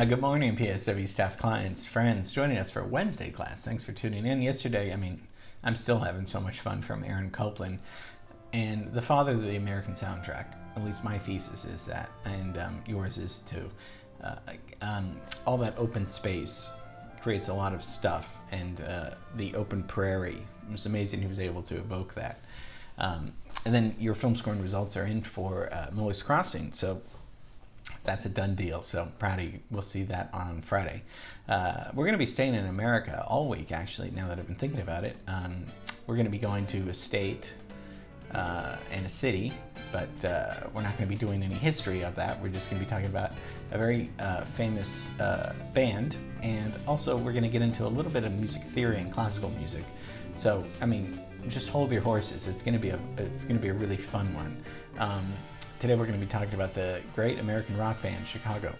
Good morning, PSW staff, clients, friends, joining us for Wednesday class. Thanks for tuning in. Yesterday, I'm still having so much fun from Aaron Copland, and the father of the American soundtrack. At least my thesis is that, and yours is too. All that open space creates a lot of stuff, and the open prairie, it was amazing he was able to evoke that. And then your film scoring results are in for Miller's Crossing, so that's a done deal. So proud of you. We'll see that on Friday. We're going to be staying in America all week, actually, now that I've been thinking about it. We're going to be going to a state and a city, but we're not going to be doing any history of that. We're just going to be talking about a very famous band, and also we're going to get into a little bit of music theory and classical music. So, just hold your horses. It's going to be a really fun one. Today we're going to be talking about the great American rock band, Chicago.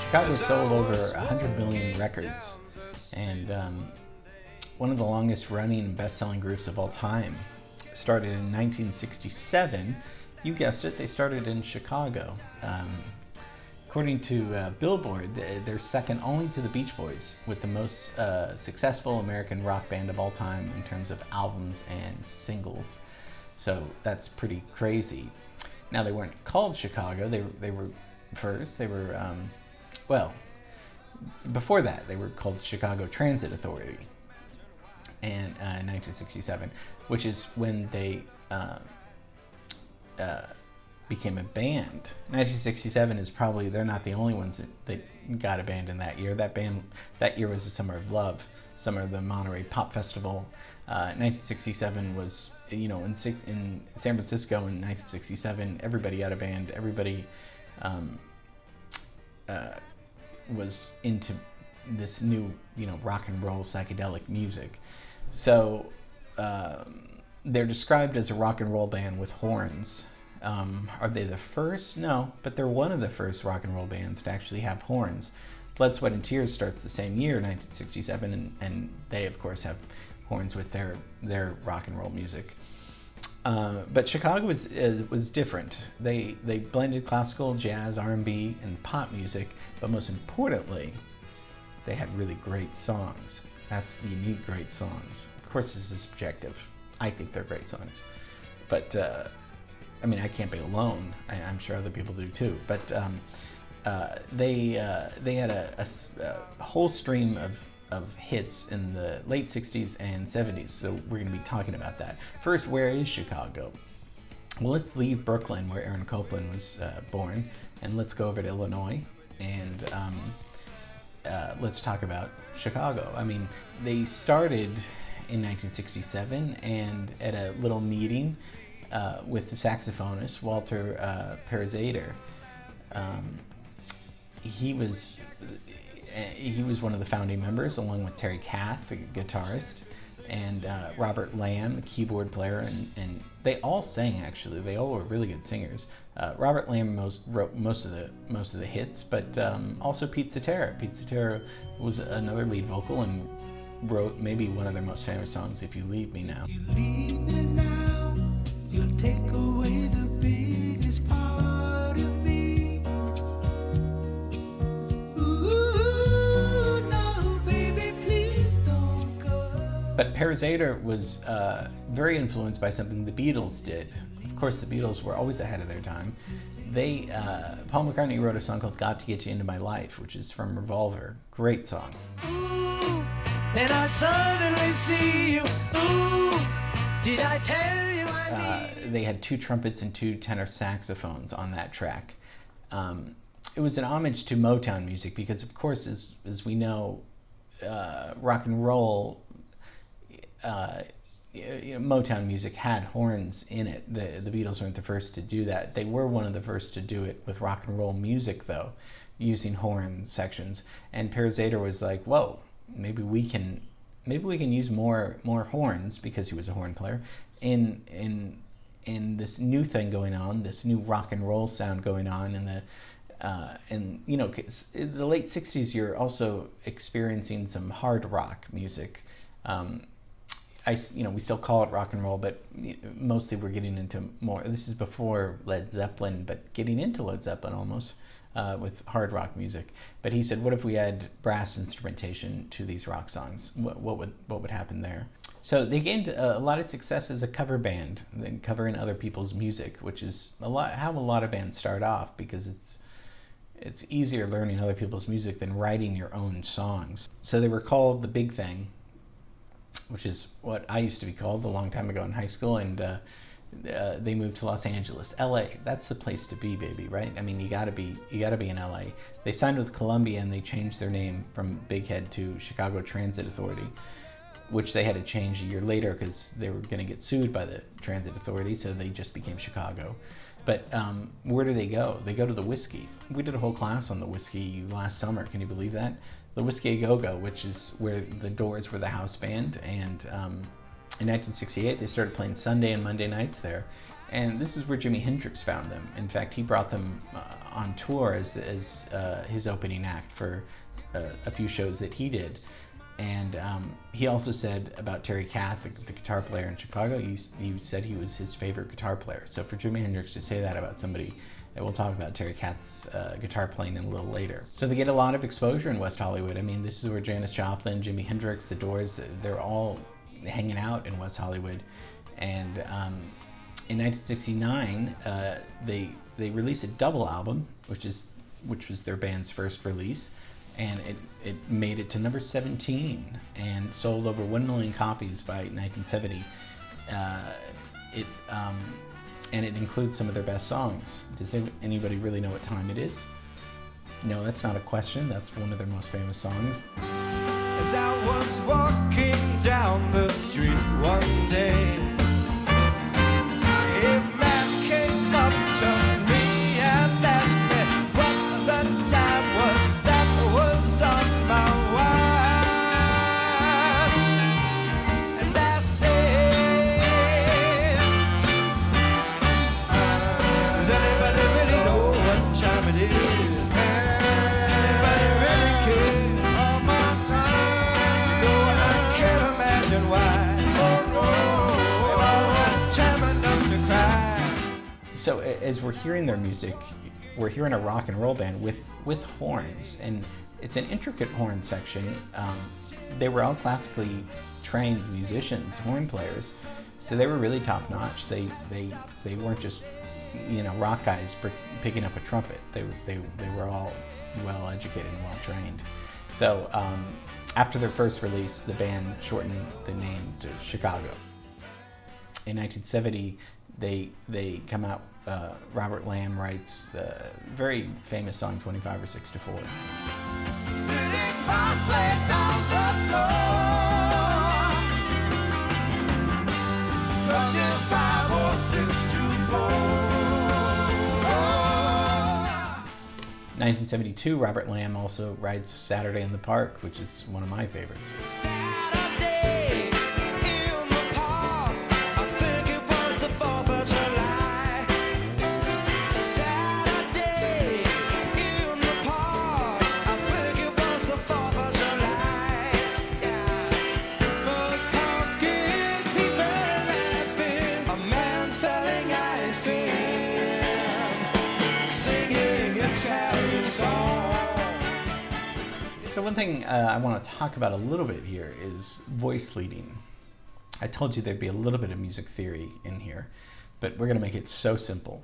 Chicago sold over 100 million records, and one of the longest running and best-selling groups of all time. Started in 1967. You guessed it, they started in Chicago. According to Billboard, they're second only to the Beach Boys with the most successful American rock band of all time in terms of albums and singles. So that's pretty crazy. Now, they weren't called Chicago. They were first. They were, before that, they were called Chicago Transit Authority. And in 1967, which is when they became a band. 1967 is probably, they're not the only ones that got abandoned that year. That year was the Summer of Love, Summer of the Monterey Pop Festival. 1967 was, in San Francisco in 1967, everybody had a band. Everybody was into this new, rock and roll psychedelic music. So they're described as a rock and roll band with horns. Are they the first? No, but they're one of the first rock and roll bands to actually have horns. Blood, Sweat, and Tears starts the same year, 1967, and they, of course, have horns with their rock and roll music. But Chicago was different. They blended classical, jazz, R&B, and pop music, but most importantly, they had really great songs. That's the unique great songs. Of course, this is subjective. I think they're great songs. But, I can't be alone. I'm sure other people do too. But they had a whole stream of hits in the late 60s and 70s. So we're going to be talking about that. First, where is Chicago? Well, let's leave Brooklyn, where Aaron Copland was born, and let's go over to Illinois. And let's talk about Chicago. They started in 1967, and at a little meeting with the saxophonist Walter Perezader. He was one of the founding members, along with Terry Kath, the guitarist, and Robert Lamb, the keyboard player, and they all sang. Actually, they all were really good singers. Robert Lamb wrote most of the hits, but also Pete Cetera. Pete Cetera was another lead vocal and wrote maybe one of their most famous songs, "If You Leave Me Now." You leave me now, you'll take away the biggest part of me. Ooh, no, baby, please don't go. But Perezader was very influenced by something the Beatles did. Of course, the Beatles were always ahead of their time. Paul McCartney wrote a song called "Got to Get You Into My Life," which is from Revolver. Great song. Ooh, then I suddenly see you. Ooh, did I tell you I need you? They had two trumpets and two tenor saxophones on that track. It was an homage to Motown music because, of course, as we know, rock and roll, Motown music had horns in it. The Beatles weren't the first to do that. They were one of the first to do it with rock and roll music, though, using horn sections. And Perezader was like, "Whoa, maybe we can use more horns," because he was a horn player, in and this new thing going on, this new rock and roll sound going on, and you know, 'cause in the late '60s, you're also experiencing some hard rock music. We still call it rock and roll, but mostly we're getting into more. This is before Led Zeppelin, but getting into Led Zeppelin almost with hard rock music. But he said, what if we add brass instrumentation to these rock songs? What would happen there? So they gained a lot of success as a cover band, then covering other people's music, which is how a lot of bands start off, because it's easier learning other people's music than writing your own songs. So they were called The Big Thing, which is what I used to be called a long time ago in high school, and they moved to Los Angeles. LA, that's the place to be, baby, right? I mean, you gotta be in LA. They signed with Columbia and they changed their name from Big Head to Chicago Transit Authority, which they had to change a year later because they were gonna get sued by the Transit Authority, so they just became Chicago. But where do they go? They go to the Whiskey. We did a whole class on the Whiskey last summer, can you believe that? The Whiskey A Go-Go, which is where the Doors were the house band, and in 1968 they started playing Sunday and Monday nights there, and this is where Jimi Hendrix found them. In fact, he brought them on tour as his opening act for a few shows that he did. And he also said about Terry Kath, the guitar player in Chicago, he said he was his favorite guitar player. So for Jimi Hendrix to say that about somebody, and we'll talk about Terry Kath's guitar playing in a little later. So they get a lot of exposure in West Hollywood. I mean, this is where Janis Joplin, Jimi Hendrix, The Doors, they're all hanging out in West Hollywood. And in 1969, they released a double album, which was their band's first release, and it made it to number 17 and sold over 1 million copies by 1970. And it includes some of their best songs. Does anybody really know what time it is? No, that's not a question. That's one of their most famous songs. As I was walking down the street one day, a man came up to me and asked me what the time was that was on my watch. And I said, does anybody really know what time it is? Does anybody really care? So as we're hearing their music, we're hearing a rock and roll band with horns, and it's an intricate horn section. They were all classically trained musicians, horn players, so they were really top notch. They weren't just rock guys picking up a trumpet. They were all well educated and well trained. So after their first release, the band shortened the name to Chicago. In 1970, they come out. Robert Lamb writes the very famous song 25 or 6 to 4. Sitting cross-legged on the floor, touching 5 or 6 to 4. 1972, Robert Lamb also writes Saturday in the Park, which is one of my favorites. Saturday in the park, I think it was the 4th of July. Saturday in the park, I think it was the 4th of July. People talking, people laughing, a man selling ice cream, singing Italian songs. So one thing I want to talk about a little bit here is voice leading. I told you there'd be a little bit of music theory in here, but we're going to make it so simple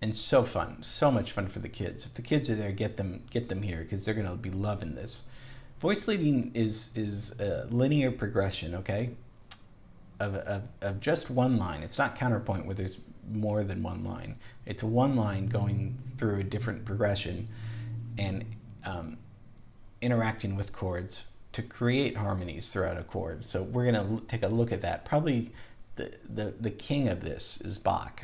and so fun, so much fun for the kids. If the kids are there, get them here, because they're going to be loving this. Voice leading is a linear progression, okay, of just one line. It's not counterpoint where there's more than one line. It's one line going through a different progression and interacting with chords to create harmonies throughout a chord. So we're going to take a look at that. Probably the king of this is Bach.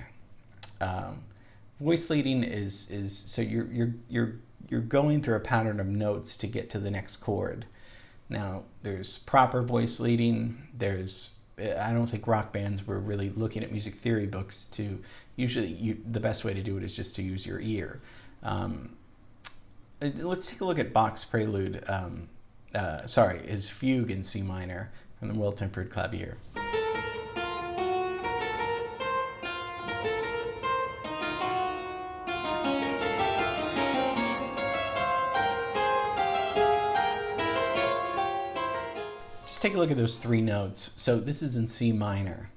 Voice leading is so you're going through a pattern of notes to get to the next chord. Now there's proper voice leading, there's I don't think rock bands were really looking at music theory books to. Usually, the best way to do it is just to use your ear. Let's take a look at Bach's prelude. His fugue in C minor from the Well-Tempered Clavier. Just take a look at those three notes. So this is in C minor.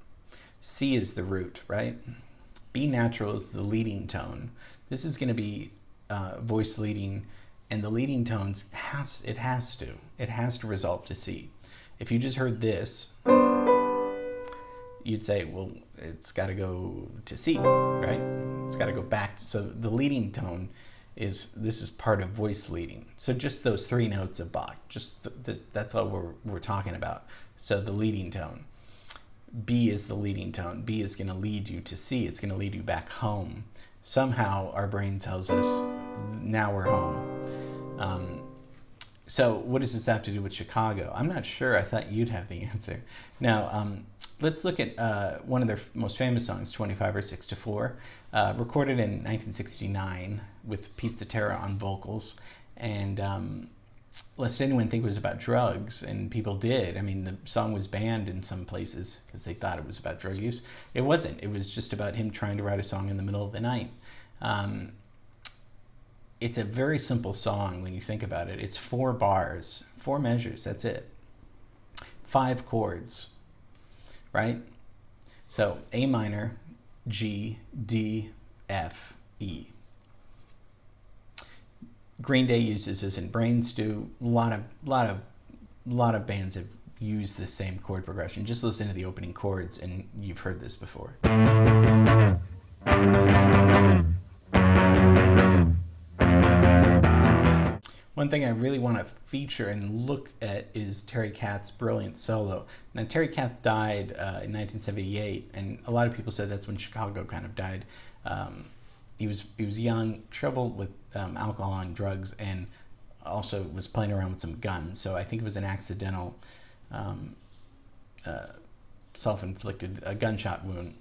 C is the root, right? B natural is the leading tone. This is going to be voice leading, and the leading tones has to resolve to C. If you just heard this, you'd say, well, it's got to go to C, right? It's got to go back. So the leading tone this is part of voice leading. So just those three notes of Bach, that's all we're talking about. So the leading tone. B is the leading tone. B is going to lead you to C. It's going to lead you back home. Somehow our brain tells us, now we're home. So what does this have to do with Chicago? I'm not sure. I thought you'd have the answer. Now, let's look at one of their most famous songs, 25 or 6 to 4, recorded in 1969 with Pete Cetera on vocals. And lest anyone think it was about drugs, and people did. I mean, the song was banned in some places because they thought it was about drug use. It wasn't. It was just about him trying to write a song in the middle of the night. It's a very simple song when you think about it. It's 4 bars, 4 measures, that's it. 5 chords, right? So A minor, G, D, F, E. Green Day uses this in Brain Stew. A lot of bands have used this same chord progression. Just listen to the opening chords and you've heard this before. One thing I really want to feature and look at is Terry Kath's brilliant solo. Now, Terry Kath died in 1978, and a lot of people said that's when Chicago kind of died. He was young, trouble with alcohol and drugs, and also was playing around with some guns. So I think it was an accidental self-inflicted gunshot wound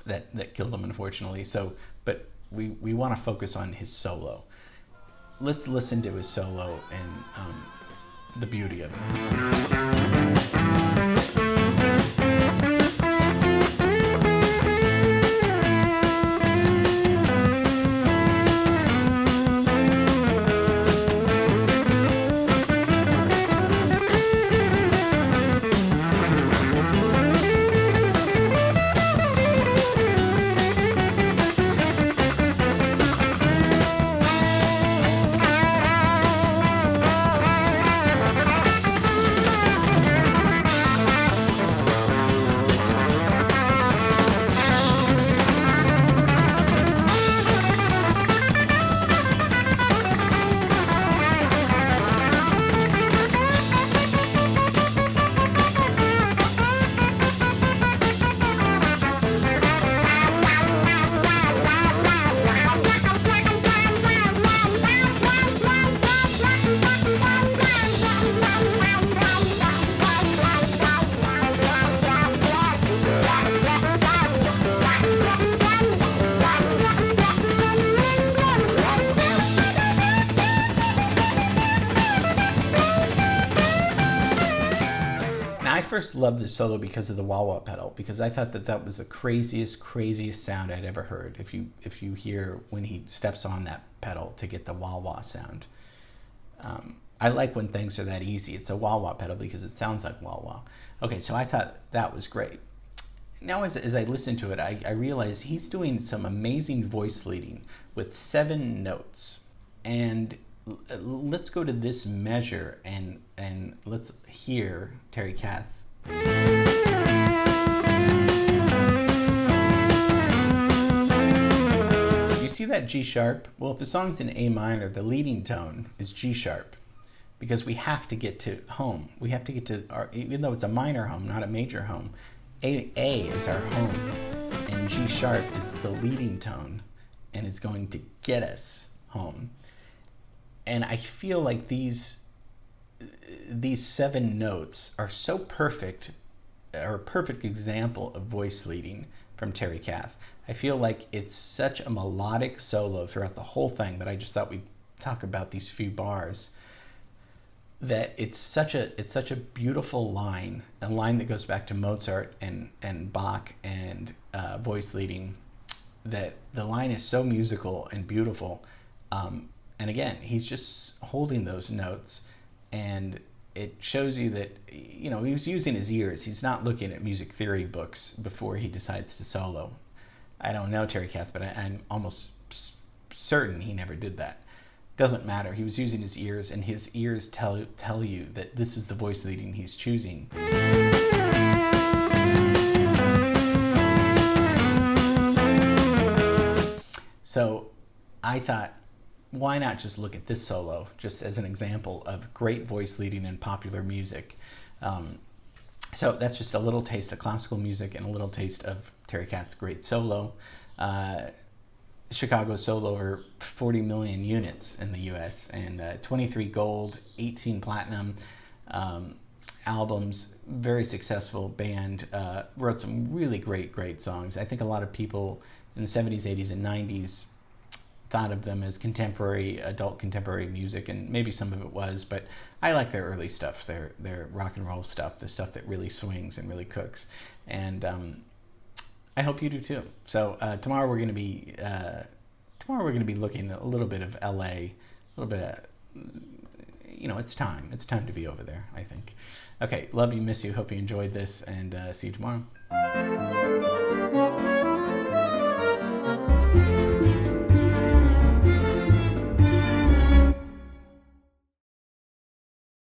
that killed him, unfortunately. So, but we want to focus on his solo. Let's listen to his solo and the beauty of it. I first loved this solo because of the wah-wah pedal, because I thought that was the craziest sound I'd ever heard. If you hear when he steps on that pedal to get the wah-wah sound. I like when things are that easy. It's a wah-wah pedal because it sounds like wah-wah. Okay, so I thought that was great. Now as I listen to it, I realize he's doing some amazing voice leading with 7 notes. And let's go to this measure and let's hear Terry Kath. You see that G sharp? Well, if the song's in A minor, the leading tone is G sharp, because we have to get to home. We have to get to our, even though it's a minor home, not a major home, A is our home, and G sharp is the leading tone and is going to get us home. And I feel like these 7 notes are so perfect are a perfect example of voice leading from Terry Kath. I feel like it's such a melodic solo throughout the whole thing, but I just thought we'd talk about these few bars. That it's such a beautiful line, a line that goes back to Mozart and Bach and voice leading. That the line is so musical and beautiful, and again, he's just holding those notes, and it shows you that, you know, he was using his ears. He's not looking at music theory books before he decides to solo. I don't know Terry Kath, but I'm almost certain he never did that. Doesn't matter. He was using his ears, and his ears tell you that this is the voice leading he's choosing. So I thought, why not just look at this solo just as an example of great voice leading in popular music? So that's just a little taste of classical music and a little taste of Terry Kath's great solo. Chicago sold over 40 million units in the US, and 23 gold, 18 platinum albums. Very successful band. Wrote some really great songs. I think a lot of people in the 70s, 80s, and 90s thought of them as contemporary, adult contemporary music, and maybe some of it was, but I like their early stuff, their rock and roll stuff, the stuff that really swings and really cooks. And I hope you do too. So tomorrow we're going to be looking at a little bit of LA, a little bit of, you know, it's time to be over there, I think. Okay, love you, miss you, hope you enjoyed this, and see you tomorrow.